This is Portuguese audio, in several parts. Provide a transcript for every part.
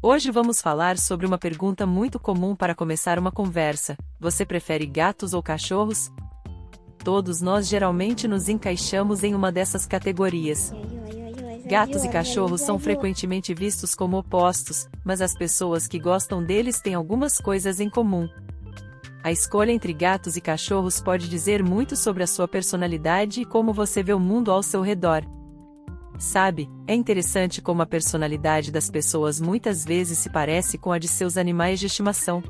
Hoje vamos falar sobre uma pergunta muito comum para começar uma conversa: você prefere gatos ou cachorros? Todos nós geralmente nos encaixamos em uma dessas categorias. Gatos e cachorros são frequentemente vistos como opostos, mas as pessoas que gostam deles têm algumas coisas em comum. A escolha entre gatos e cachorros pode dizer muito sobre a sua personalidade e como você vê o mundo ao seu redor. Sabe, é interessante como a personalidade das pessoas muitas vezes se parece com a de seus animais de estimação.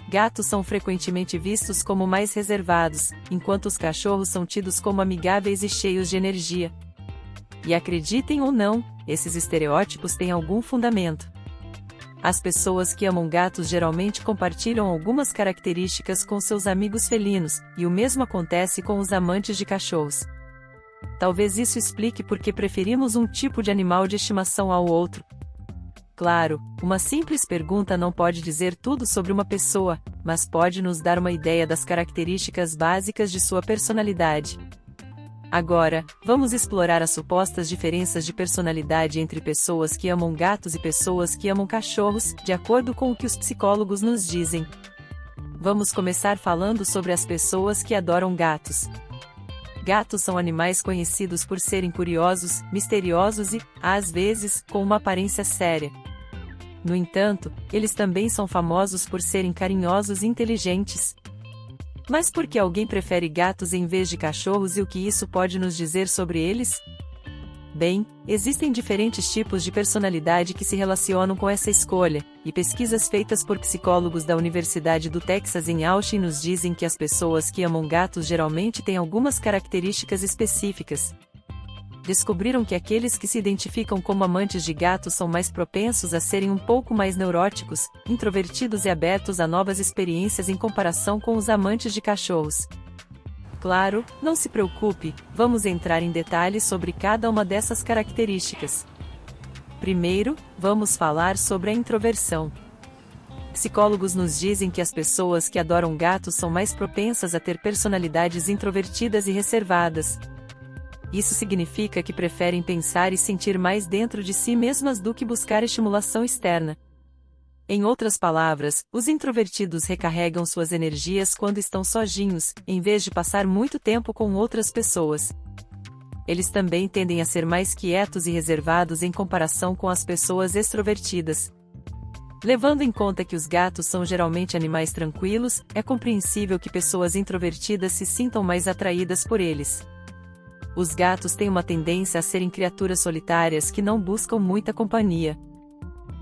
Gatos são frequentemente vistos como mais reservados, enquanto os cachorros são tidos como amigáveis e cheios de energia. E acreditem ou não, esses estereótipos têm algum fundamento. As pessoas que amam gatos geralmente compartilham algumas características com seus amigos felinos, e o mesmo acontece com os amantes de cachorros. Talvez isso explique por que preferimos um tipo de animal de estimação ao outro. Claro, uma simples pergunta não pode dizer tudo sobre uma pessoa, mas pode nos dar uma ideia das características básicas de sua personalidade. Agora, vamos explorar as supostas diferenças de personalidade entre pessoas que amam gatos e pessoas que amam cachorros, de acordo com o que os psicólogos nos dizem. Vamos começar falando sobre as pessoas que adoram gatos. Gatos são animais conhecidos por serem curiosos, misteriosos e, às vezes, com uma aparência séria. No entanto, eles também são famosos por serem carinhosos e inteligentes. Mas por que alguém prefere gatos em vez de cachorros e o que isso pode nos dizer sobre eles? Bem, existem diferentes tipos de personalidade que se relacionam com essa escolha, e pesquisas feitas por psicólogos da Universidade do Texas em Austin nos dizem que as pessoas que amam gatos geralmente têm algumas características específicas. Descobriram que aqueles que se identificam como amantes de gatos são mais propensos a serem um pouco mais neuróticos, introvertidos e abertos a novas experiências em comparação com os amantes de cachorros. Claro, não se preocupe, vamos entrar em detalhes sobre cada uma dessas características. Primeiro, vamos falar sobre a introversão. Psicólogos nos dizem que as pessoas que adoram gatos são mais propensas a ter personalidades introvertidas e reservadas. Isso significa que preferem pensar e sentir mais dentro de si mesmas do que buscar estimulação externa. Em outras palavras, os introvertidos recarregam suas energias quando estão sozinhos, em vez de passar muito tempo com outras pessoas. Eles também tendem a ser mais quietos e reservados em comparação com as pessoas extrovertidas. Levando em conta que os gatos são geralmente animais tranquilos, é compreensível que pessoas introvertidas se sintam mais atraídas por eles. Os gatos têm uma tendência a serem criaturas solitárias que não buscam muita companhia.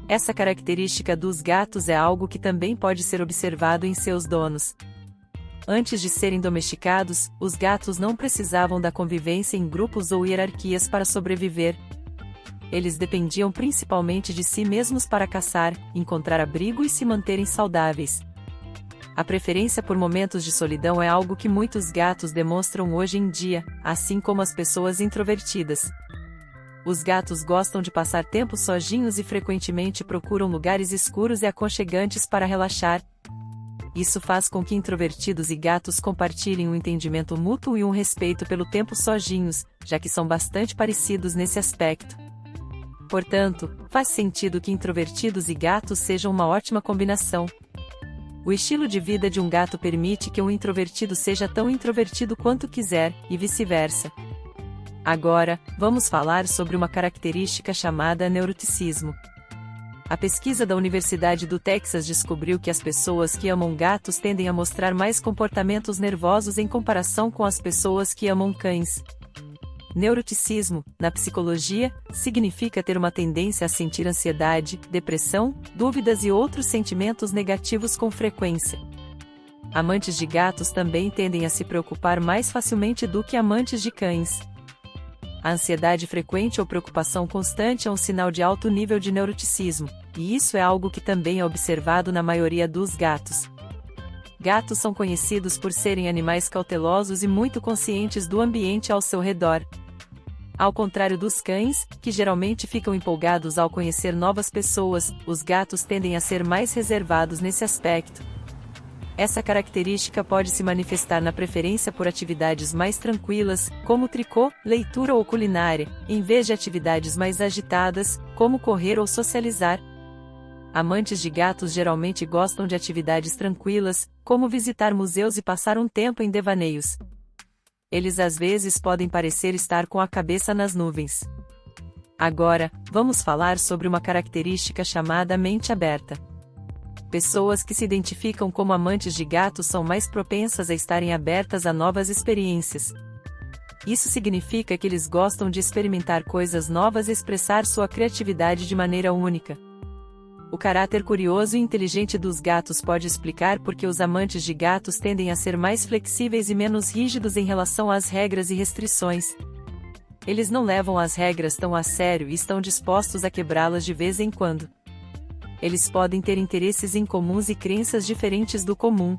Essa característica dos gatos é algo que também pode ser observado em seus donos. Antes de serem domesticados, os gatos não precisavam da convivência em grupos ou hierarquias para sobreviver. Eles dependiam principalmente de si mesmos para caçar, encontrar abrigo e se manterem saudáveis. A preferência por momentos de solidão é algo que muitos gatos demonstram hoje em dia, assim como as pessoas introvertidas. Os gatos gostam de passar tempo sozinhos e frequentemente procuram lugares escuros e aconchegantes para relaxar. Isso faz com que introvertidos e gatos compartilhem um entendimento mútuo e um respeito pelo tempo sozinhos, já que são bastante parecidos nesse aspecto. Portanto, faz sentido que introvertidos e gatos sejam uma ótima combinação. O estilo de vida de um gato permite que um introvertido seja tão introvertido quanto quiser, e vice-versa. Agora, vamos falar sobre uma característica chamada neuroticismo. A pesquisa da Universidade do Texas descobriu que as pessoas que amam gatos tendem a mostrar mais comportamentos nervosos em comparação com as pessoas que amam cães. Neuroticismo, na psicologia, significa ter uma tendência a sentir ansiedade, depressão, dúvidas e outros sentimentos negativos com frequência. Amantes de gatos também tendem a se preocupar mais facilmente do que amantes de cães. A ansiedade frequente ou preocupação constante é um sinal de alto nível de neuroticismo, e isso é algo que também é observado na maioria dos gatos. Gatos são conhecidos por serem animais cautelosos e muito conscientes do ambiente ao seu redor. Ao contrário dos cães, que geralmente ficam empolgados ao conhecer novas pessoas, os gatos tendem a ser mais reservados nesse aspecto. Essa característica pode se manifestar na preferência por atividades mais tranquilas, como tricô, leitura ou culinária, em vez de atividades mais agitadas, como correr ou socializar. Amantes de gatos geralmente gostam de atividades tranquilas, como visitar museus e passar um tempo em devaneios. Eles às vezes podem parecer estar com a cabeça nas nuvens. Agora, vamos falar sobre uma característica chamada mente aberta. Pessoas que se identificam como amantes de gatos são mais propensas a estarem abertas a novas experiências. Isso significa que eles gostam de experimentar coisas novas e expressar sua criatividade de maneira única. O caráter curioso e inteligente dos gatos pode explicar por que os amantes de gatos tendem a ser mais flexíveis e menos rígidos em relação às regras e restrições. Eles não levam as regras tão a sério e estão dispostos a quebrá-las de vez em quando. Eles podem ter interesses incomuns e crenças diferentes do comum.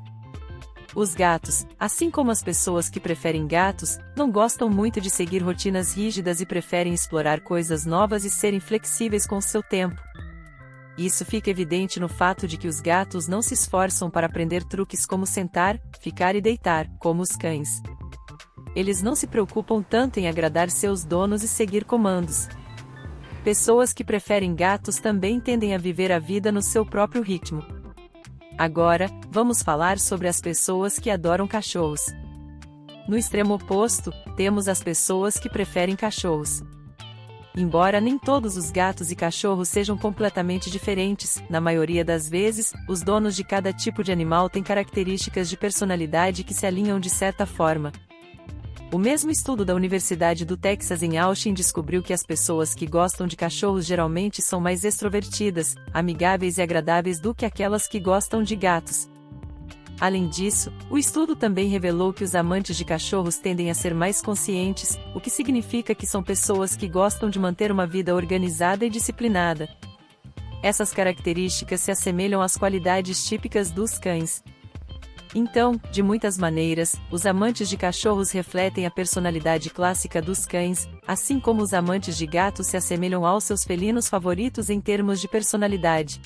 Os gatos, assim como as pessoas que preferem gatos, não gostam muito de seguir rotinas rígidas e preferem explorar coisas novas e serem flexíveis com seu tempo. Isso fica evidente no fato de que os gatos não se esforçam para aprender truques como sentar, ficar e deitar, como os cães. Eles não se preocupam tanto em agradar seus donos e seguir comandos. Pessoas que preferem gatos também tendem a viver a vida no seu próprio ritmo. Agora, vamos falar sobre as pessoas que adoram cachorros. No extremo oposto, temos as pessoas que preferem cachorros. Embora nem todos os gatos e cachorros sejam completamente diferentes, na maioria das vezes, os donos de cada tipo de animal têm características de personalidade que se alinham de certa forma. O mesmo estudo da Universidade do Texas em Austin descobriu que as pessoas que gostam de cachorros geralmente são mais extrovertidas, amigáveis e agradáveis do que aquelas que gostam de gatos. Além disso, o estudo também revelou que os amantes de cachorros tendem a ser mais conscientes, o que significa que são pessoas que gostam de manter uma vida organizada e disciplinada. Essas características se assemelham às qualidades típicas dos cães. Então, de muitas maneiras, os amantes de cachorros refletem a personalidade clássica dos cães, assim como os amantes de gatos se assemelham aos seus felinos favoritos em termos de personalidade.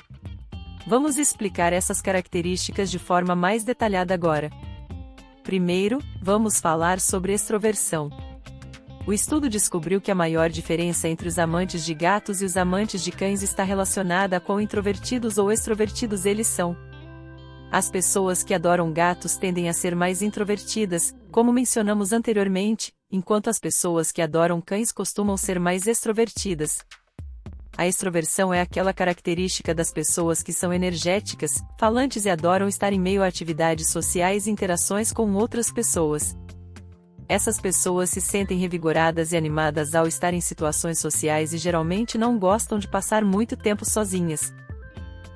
Vamos explicar essas características de forma mais detalhada agora. Primeiro, vamos falar sobre extroversão. O estudo descobriu que a maior diferença entre os amantes de gatos e os amantes de cães está relacionada a quão introvertidos ou extrovertidos eles são. As pessoas que adoram gatos tendem a ser mais introvertidas, como mencionamos anteriormente, enquanto as pessoas que adoram cães costumam ser mais extrovertidas. A extroversão é aquela característica das pessoas que são energéticas, falantes e adoram estar em meio a atividades sociais e interações com outras pessoas. Essas pessoas se sentem revigoradas e animadas ao estar em situações sociais e geralmente não gostam de passar muito tempo sozinhas.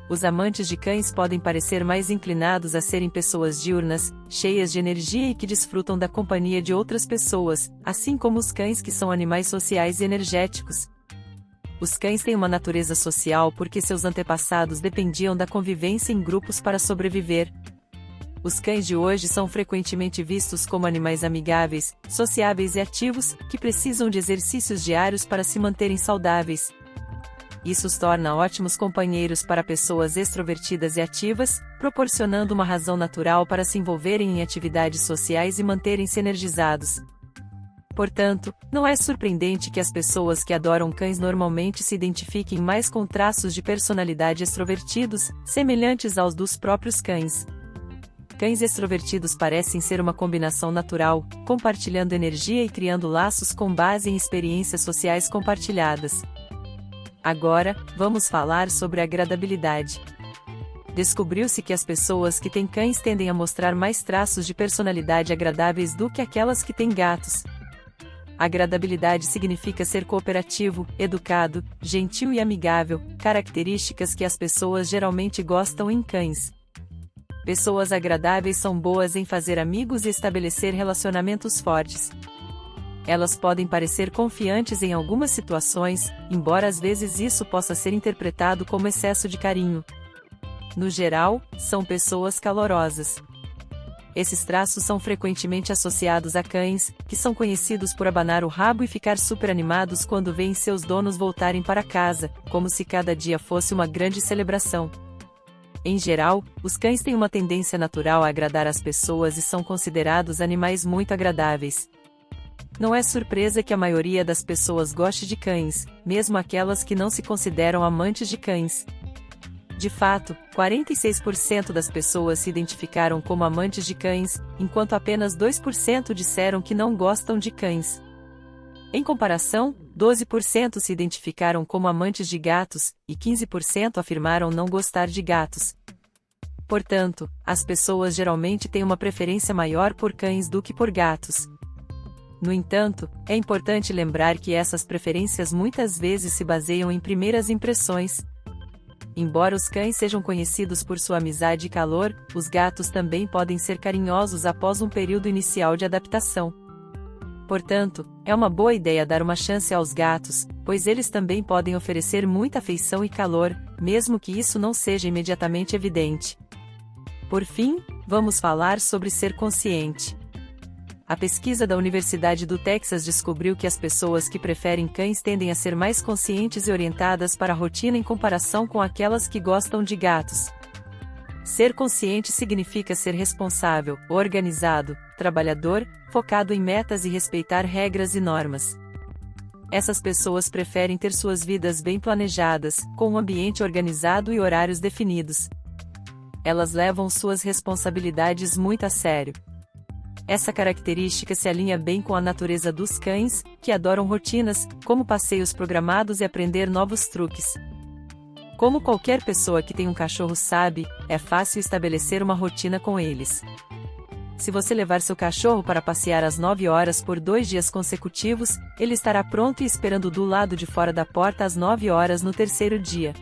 Os amantes de cães podem parecer mais inclinados a serem pessoas diurnas, cheias de energia e que desfrutam da companhia de outras pessoas, assim como os cães que são animais sociais e energéticos. Os cães têm uma natureza social porque seus antepassados dependiam da convivência em grupos para sobreviver. Os cães de hoje são frequentemente vistos como animais amigáveis, sociáveis e ativos, que precisam de exercícios diários para se manterem saudáveis. Isso os torna ótimos companheiros para pessoas extrovertidas e ativas, proporcionando uma razão natural para se envolverem em atividades sociais e manterem-se energizados. Portanto, não é surpreendente que as pessoas que adoram cães normalmente se identifiquem mais com traços de personalidade extrovertidos, semelhantes aos dos próprios cães. Cães extrovertidos parecem ser uma combinação natural, compartilhando energia e criando laços com base em experiências sociais compartilhadas. Agora, vamos falar sobre agradabilidade. Descobriu-se que as pessoas que têm cães tendem a mostrar mais traços de personalidade agradáveis do que aquelas que têm gatos. Agradabilidade significa ser cooperativo, educado, gentil e amigável, características que as pessoas geralmente gostam em cães. Pessoas agradáveis são boas em fazer amigos e estabelecer relacionamentos fortes. Elas podem parecer confiantes em algumas situações, embora às vezes isso possa ser interpretado como excesso de carinho. No geral, são pessoas calorosas. Esses traços são frequentemente associados a cães, que são conhecidos por abanar o rabo e ficar super animados quando veem seus donos voltarem para casa, como se cada dia fosse uma grande celebração. Em geral, os cães têm uma tendência natural a agradar as pessoas e são considerados animais muito agradáveis. Não é surpresa que a maioria das pessoas goste de cães, mesmo aquelas que não se consideram amantes de cães. De fato, 46% das pessoas se identificaram como amantes de cães, enquanto apenas 2% disseram que não gostam de cães. Em comparação, 12% se identificaram como amantes de gatos, e 15% afirmaram não gostar de gatos. Portanto, as pessoas geralmente têm uma preferência maior por cães do que por gatos. No entanto, é importante lembrar que essas preferências muitas vezes se baseiam em primeiras impressões. Embora os cães sejam conhecidos por sua amizade e calor, os gatos também podem ser carinhosos após um período inicial de adaptação. Portanto, é uma boa ideia dar uma chance aos gatos, pois eles também podem oferecer muita afeição e calor, mesmo que isso não seja imediatamente evidente. Por fim, vamos falar sobre ser consciente. A pesquisa da Universidade do Texas descobriu que as pessoas que preferem cães tendem a ser mais conscientes e orientadas para a rotina em comparação com aquelas que gostam de gatos. Ser consciente significa ser responsável, organizado, trabalhador, focado em metas e respeitar regras e normas. Essas pessoas preferem ter suas vidas bem planejadas, com um ambiente organizado e horários definidos. Elas levam suas responsabilidades muito a sério. Essa característica se alinha bem com a natureza dos cães, que adoram rotinas, como passeios programados e aprender novos truques. Como qualquer pessoa que tem um cachorro sabe, é fácil estabelecer uma rotina com eles. Se você levar seu cachorro para passear às 9 horas por 2 dias consecutivos, ele estará pronto e esperando do lado de fora da porta às 9 horas no terceiro dia.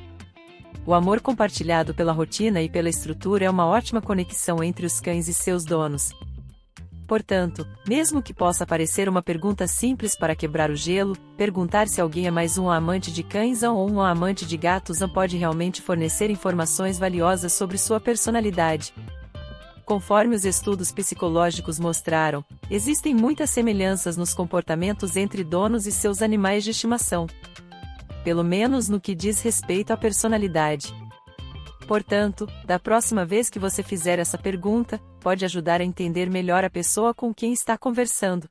O amor compartilhado pela rotina e pela estrutura é uma ótima conexão entre os cães e seus donos. Portanto, mesmo que possa parecer uma pergunta simples para quebrar o gelo, perguntar se alguém é mais um amante de cães ou um amante de gatos pode realmente fornecer informações valiosas sobre sua personalidade. Conforme os estudos psicológicos mostraram, existem muitas semelhanças nos comportamentos entre donos e seus animais de estimação. Pelo menos no que diz respeito à personalidade. Portanto, da próxima vez que você fizer essa pergunta, pode ajudar a entender melhor a pessoa com quem está conversando.